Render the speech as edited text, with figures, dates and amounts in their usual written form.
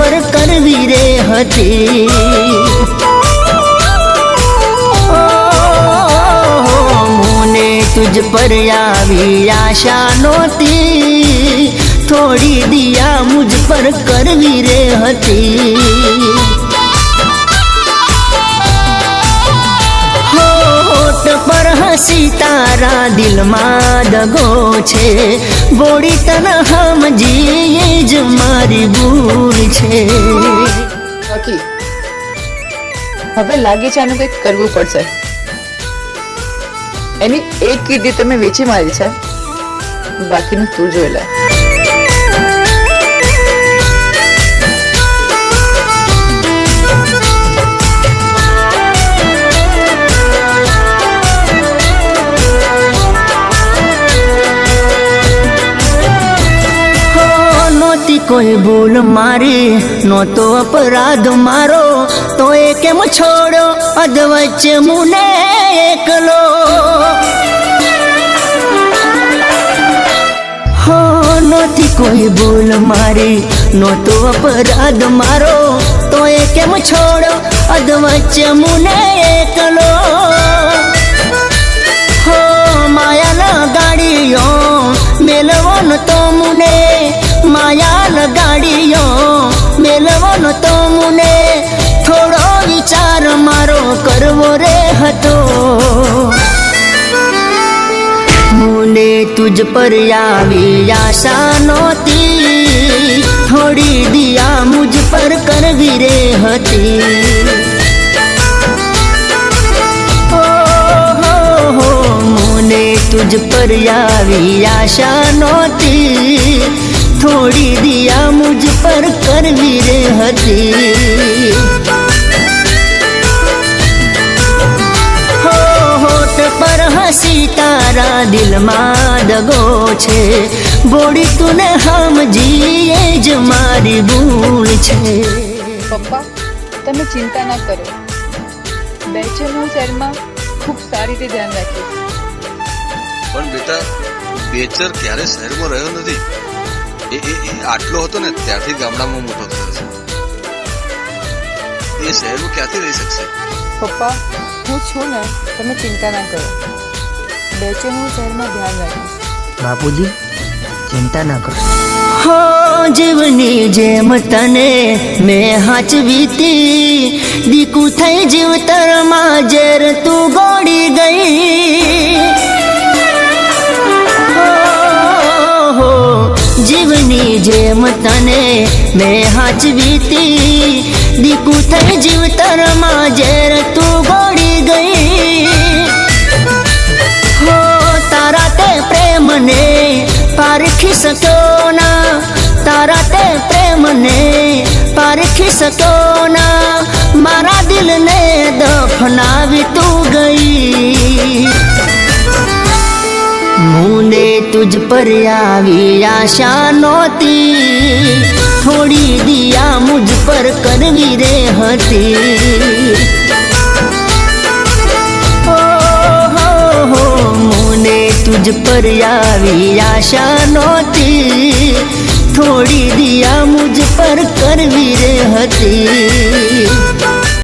पर करवी रे हती। मुने तुझ पर आवी आशा नोती, थोड़ी दिया मुझ पर करवी रे हती। पर हसी तारा दिल में दगो छे, बोड़ी तन हम जी ज मारी भूल छे। बाकी હવે લાગે છે આનું કંઈક કરવું પડશે। એની એક કીડી તમે વેચી મારી છે, બાકીનું તું જોઈ લે। कोई भूल मारी नो तो अपराध मारो, तो केम छोड़ो अधवच मुने एकलो। हो नोती कोई भूल मारी नो तो अपराध मारो, तो केम छोड़ो अधवच मुने एकलो। हो माया ना गाड़ियों मेलवो न तो मुने, माया लगाड़ियो मेलवो तो मुने, थोड़ो विचार मारो करवो रे हतो। मुने तुझ पर आवी आशा नोती, थोड़ी दिया मुझ पर करवी रे हती। मुने तुझ पर आवी आशा नोती, थोड़ी दिया मुझ पर करवी रे हती। होठ पर हसी तारा दिल में दगो छे, बोड़ी तूने हम जीए ज मारी भूल छे। પપ્પા તમે ચિંતા ના કરો, બેચર હું શહેરમાં ખૂબ સારી રીતે ધ્યાન રાખીશ। પણ બેટા બેચર ક્યારે શહેરમાં રહ્યો નથી, એ આટલો હતો ને ત્યારથી ગામડામાં મોટો થયો છે। એ શહેરમાં ક્યાંથી રહી શકશે? પપ્પા હું છું ને, તમે ચિંતા ના કરો, બેચર હું શહેરમાં ધ્યાન રાખીશ। बापूजी चिंता ना करो। हो जीवनी जेम तने मैं हाचवीती, दीकू थई जीवतर मां जेर तू गोड़ी गई। हो जीवनी जेम तने मैं हाचवीती, दीकू थई जीवतर मां जेर तू गोड़ी गई। हो तारा ते प्रेम ने पारखी सको ना, तारा ते प्रेम ने पारखी सको ना, मारा दिल ने दफनावी तू गई। मुने तुझ पर आवी आशा नोती, थोड़ी दिया मुझ पर करवी रे हती। मुने तुझ पर आवी आशा नोती, थोड़ी दिया मुझ पर करवी रे हती।